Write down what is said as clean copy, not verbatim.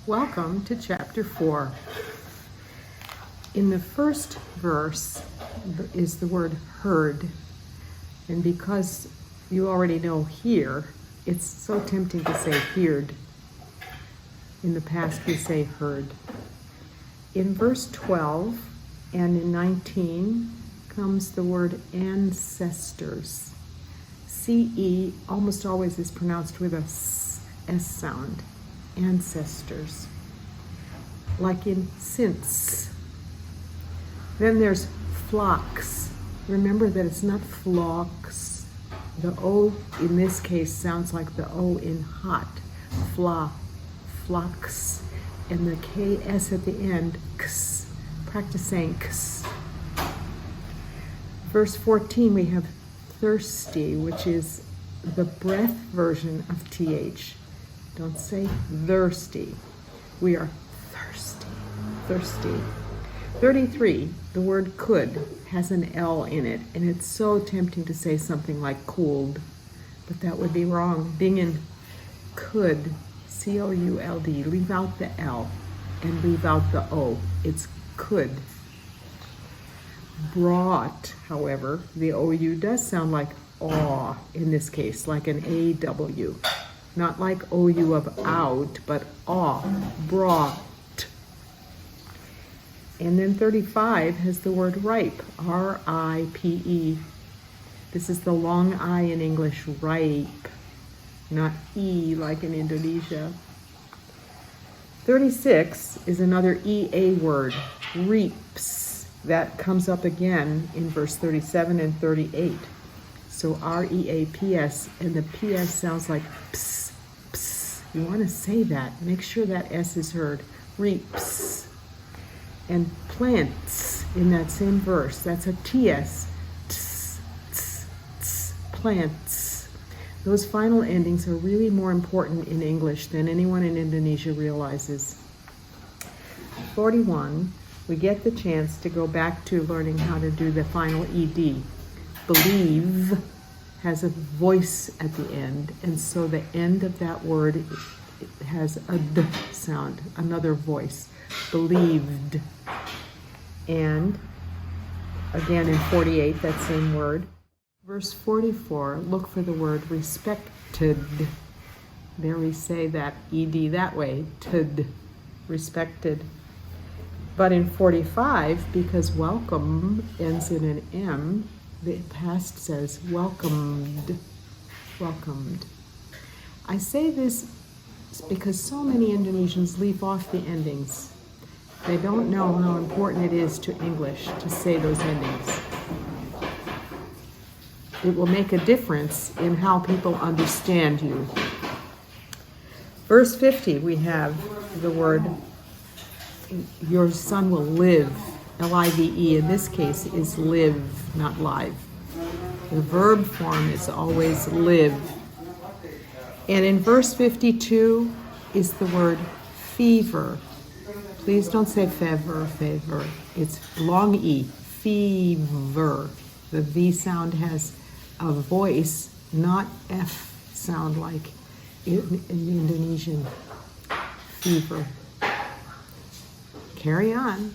Welcome to chapter 4. In the first verse is the word heard, and because you already know hear, it's so tempting to say heard. In the past we say heard. In verse 12 and in 19 comes the word ancestors. CE almost always is pronounced with a S sound. Ancestors. Like in since. Then there's flocks. Remember that it's not flocks. The O in this case sounds like the O in hot. Flocks. And the KS at the end, ks. Practice saying ks. Verse 14 we have thirsty, which is the breath version of TH. Don't say thirsty. We are thirsty. 33, the word could has an L in it, and it's so tempting to say something like cooled, but that would be wrong. Bingen could, C-O-U-L-D, leave out the L and leave out the O. It's could. Brought, however, the O-U does sound like aw in this case, like an A-W. Not like O-U of out, but aw, brought. And then 35 has the word ripe, R-I-P-E. This is the long I in English, ripe, not E like in Indonesia. 36 is another EA word, reaps. That comes up again in verse 37 and 38. So R-E-A-P-S, and the P-S sounds like ps, ps. You want to say that. Make sure that S is heard. Reaps. And plants in that same verse. That's a T-S. Ts, ts, ts, plants. Those final endings are really more important in English than anyone in Indonesia realizes. 41, we get the chance to go back to learning how to do the final ED. Believe has a voice at the end, and so the end of that word has a D sound, another voice. Believed. And again in 48, that same word. Verse 44, look for the word respected. There we say that ED that way, tud, respected. But in 45, because welcome ends in an M, the past says welcomed. I say this because so many Indonesians leave off the endings. They don't know how important it is to English to say those endings. It will make a difference in how people understand you. Verse 50, we have the word, your son will live. L-I-V-E in this case is live, not live. The verb form is always live. And in verse 52 is the word fever. Please don't say favor. It's long E, fever. The V sound has a voice, not F sound like in Indonesian. Fever. Carry on.